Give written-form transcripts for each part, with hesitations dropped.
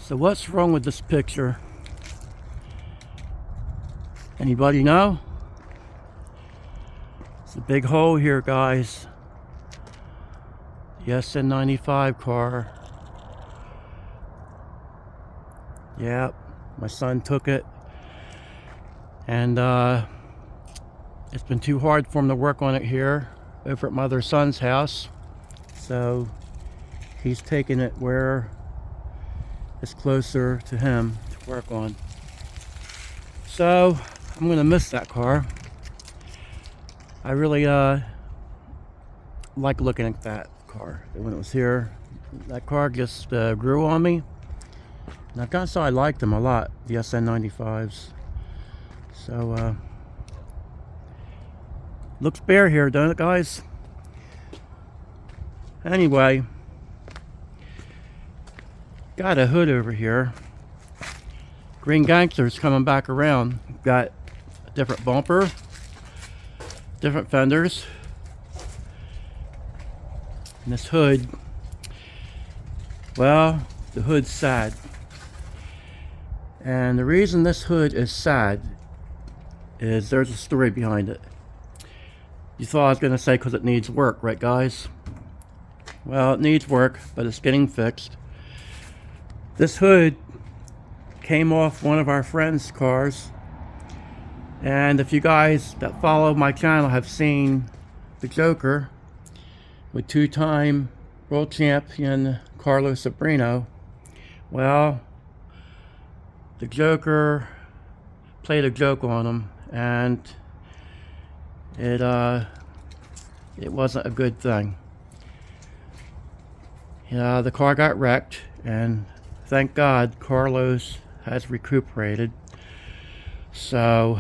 So what's wrong with this picture? Anybody know? It's a big hole here, guys. The SN95 car. Yep, my son took it. And it's been too hard for him to work on it here over at my other son's house. So he's taking it where it's closer to him to work on. So I'm gonna miss that car. I really like looking at that car. When it was here, that car just grew on me. And I gotta say I liked them a lot, the SN95s. So looks bare here, don't it, guys? Anyway, got a hood over here. Green Gangster's coming back around. Got a different bumper, different fenders, and this hood, well, the hood's sad. And the reason this hood is sad is there's a story behind it. You thought I was going to say because it needs work, right, guys? Well, it needs work, but it's getting fixed. This hood came off one of our friends' cars. And if you guys that follow my channel have seen the Joker with two-time world champion Carlos Sabrino, well, the Joker played a joke on him, and it wasn't a good thing. Yeah, the car got wrecked, and thank God Carlos has recuperated. So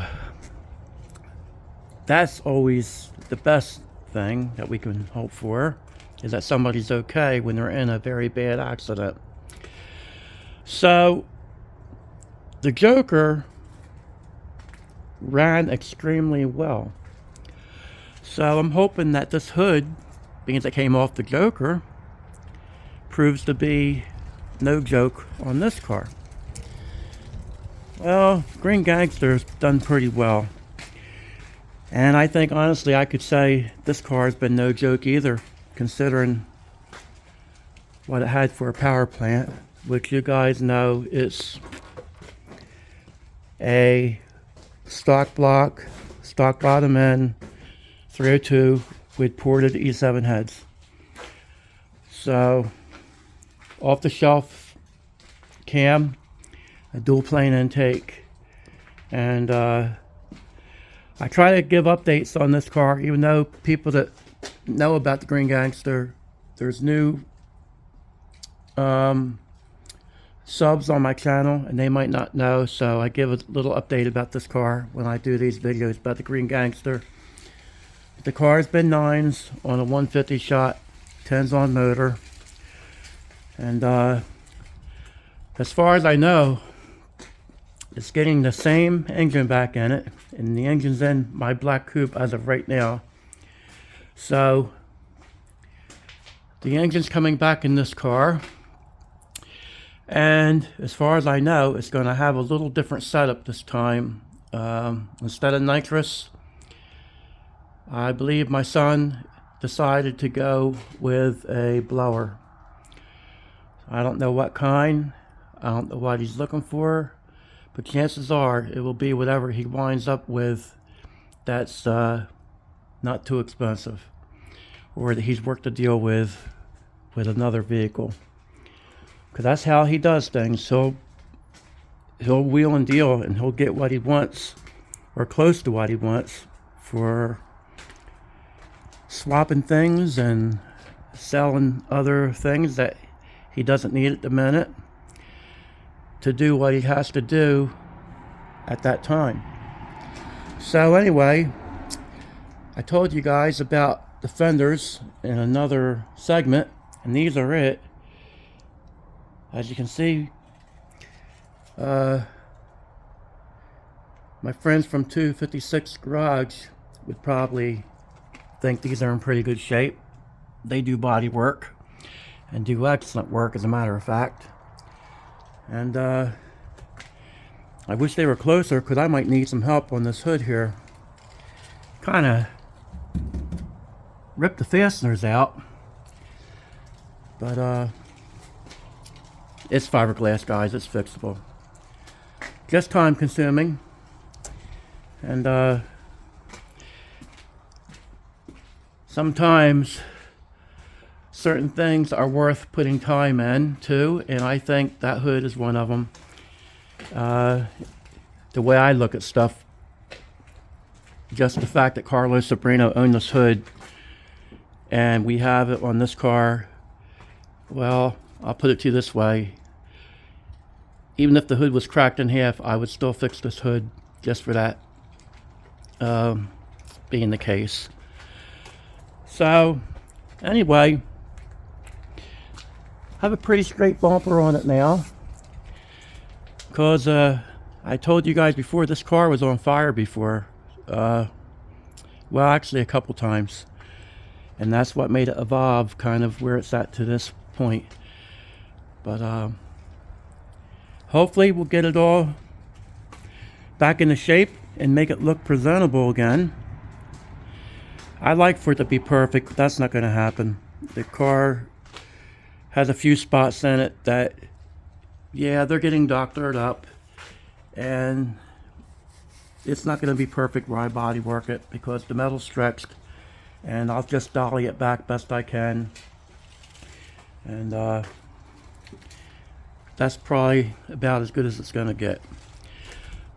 that's always the best thing that we can hope for, is that somebody's okay when they're in a very bad accident. So the Joker ran extremely well. So I'm hoping that this hood, being as it came off the Joker, proves to be no joke on this car. Well, Green Gangster's done pretty well. And I think, honestly, I could say this car has been no joke either, considering what it had for a power plant, which you guys know is a stock block, stock bottom end, 302 with ported E7 heads. So, off the shelf cam, a dual plane intake, and I try to give updates on this car, even though people that know about the Green Gangster, there's new subs on my channel and they might not know, so I give a little update about this car when I do these videos about the Green Gangster. The car's been 9s on a 150 shot, 10s on motor, and as far as I know, it's getting the same engine back in it, and the engine's in my black coupe as of right now. So the engine's coming back in this car, and as far as I know, it's going to have a little different setup this time. Instead of nitrous, I believe my son decided to go with a blower. I don't know what kind, I don't know what he's looking for, but chances are it will be whatever he winds up with that's not too expensive, or that he's worked a deal with another vehicle. Because that's how he does things. He'll wheel and deal, and he'll get what he wants, or close to what he wants, for swapping things and selling other things that he doesn't need at the minute to do what he has to do at that time. So anyway, I told you guys about the fenders in another segment, and these are it. As you can see, my friends from 256 Garage would probably think these are in pretty good shape. They do body work and do excellent work, as a matter of fact. And I wish they were closer, because I might need some help on this hood here. Kind of ripped the fasteners out. But it's fiberglass, guys. It's fixable. Just time consuming. And sometimes certain things are worth putting time in too, and I think that hood is one of them. The way I look at stuff, just the fact that Carlos Sobrino owned this hood and we have it on this car, well, I'll put it to you this way. Even if the hood was cracked in half, I would still fix this hood just for that being the case. So, anyway, I have a pretty straight bumper on it now. Because I told you guys before, this car was on fire before. Well, actually a couple times. And that's what made it evolve kind of where it's at to this point. But hopefully we'll get it all back into shape and make it look presentable again. I'd like for it to be perfect, but that's not going to happen. The car has a few spots in it that, yeah, they're getting doctored up. And it's not going to be perfect where I body work it, because the metal's stretched. And I'll just dolly it back best I can. And that's probably about as good as it's going to get.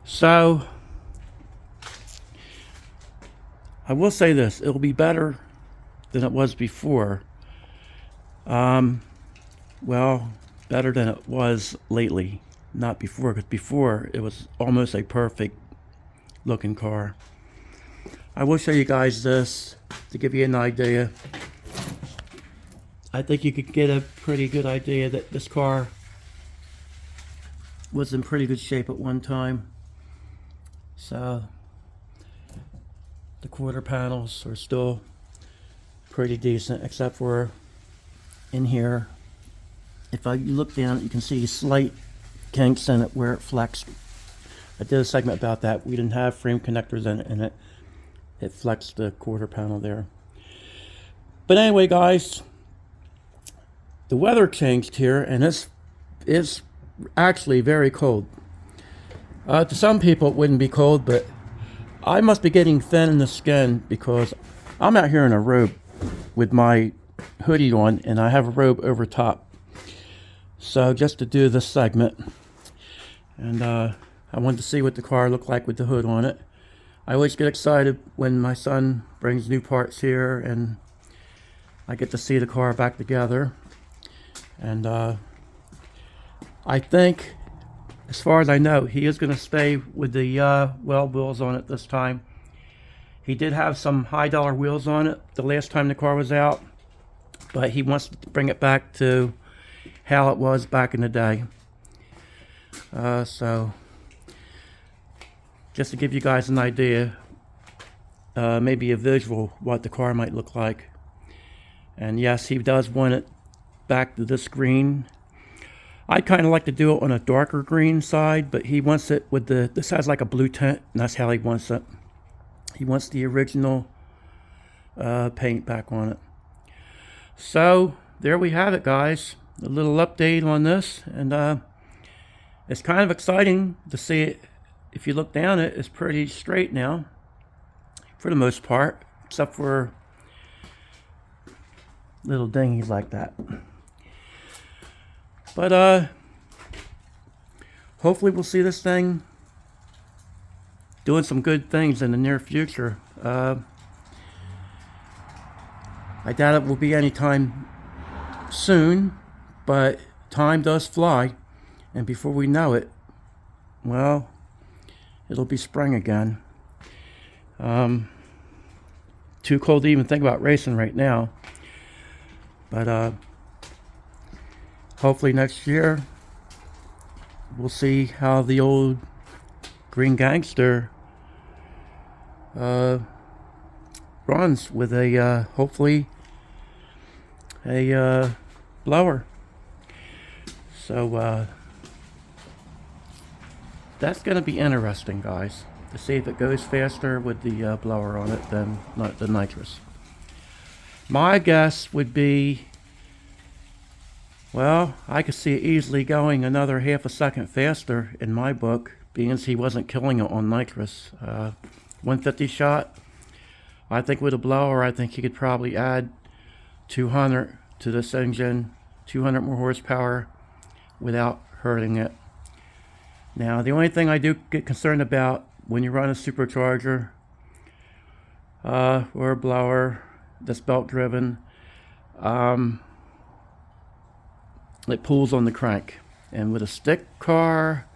So, I will say this, it'll be better than it was before. Well, better than it was lately, not before, because before it was almost a perfect looking car. I will show you guys this to give you an idea. I think you could get a pretty good idea that this car was in pretty good shape at one time. So the quarter panels are still pretty decent, except for in here. If you look down, you can see slight kinks in it where it flexed. I did a segment about that. We didn't have frame connectors in it, and it flexed the quarter panel there. But anyway, guys, the weather changed here, and it's actually very cold. To some people it wouldn't be cold, but I must be getting thin in the skin because I'm out here in a robe with my hoodie on, and I have a robe over top. So just to do this segment, and I wanted to see what the car looked like with the hood on it. I always get excited when my son brings new parts here and I get to see the car back together. And I think, as far as I know, he is going to stay with the weld wheels on it this time. He did have some high dollar wheels on it the last time the car was out, but he wants to bring it back to how it was back in the day. So just to give you guys an idea, maybe a visual what the car might look like. And yes, he does want it back to this green. I kind of like to do it on a darker green side, but he wants it with this has like a blue tint, and that's how he wants it. He wants the original paint back on it. So there we have it, guys. A little update on this, and it's kind of exciting to see it. If you look down it, it's pretty straight now, for the most part, except for little dingies like that. But hopefully we'll see this thing doing some good things in the near future. I doubt it will be anytime soon, but time does fly, and before we know it, well, it'll be spring again. Too cold to even think about racing right now, but hopefully next year we'll see how the old green Gangster runs with a hopefully a blower. So That's going to be interesting, guys, to see if it goes faster with the blower on it than the nitrous. My guess would be, well, I could see it easily going another half a second faster in my book, being as he wasn't killing it on nitrous. 150 shot. I think with a blower, I think he could probably add 200 to this engine, 200 more horsepower without hurting it. Now, the only thing I do get concerned about when you run a supercharger or a blower that's belt driven, it pulls on the crank. And with a stick car,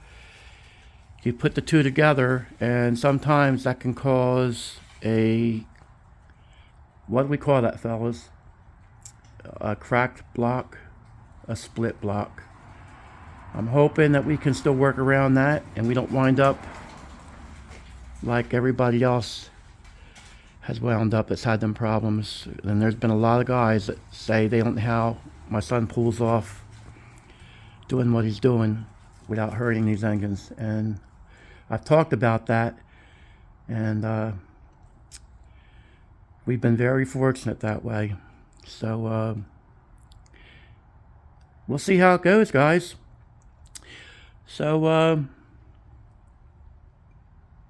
you put the two together, and sometimes that can cause a, what do we call that, fellas? A cracked block, a split block. I'm hoping that we can still work around that and we don't wind up like everybody else has wound up that's had them problems. And there's been a lot of guys that say they don't know how my son pulls off doing what he's doing without hurting these engines. And I've talked about that, and we've been very fortunate that way. So we'll see how it goes, guys. So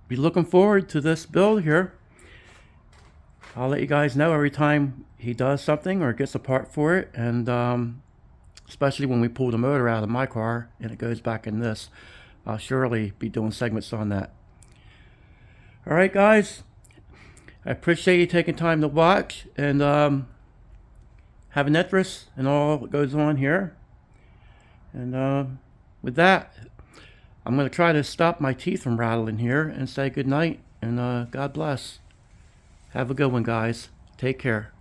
be looking forward to this build here. I'll let you guys know every time he does something or gets a part for it, and especially when we pull the motor out of my car and it goes back in this, I'll surely be doing segments on that. Alright guys, I appreciate you taking time to watch and have an interest in all that goes on here. And with that, I'm going to try to stop my teeth from rattling here and say good night and God bless. Have a good one, guys. Take care.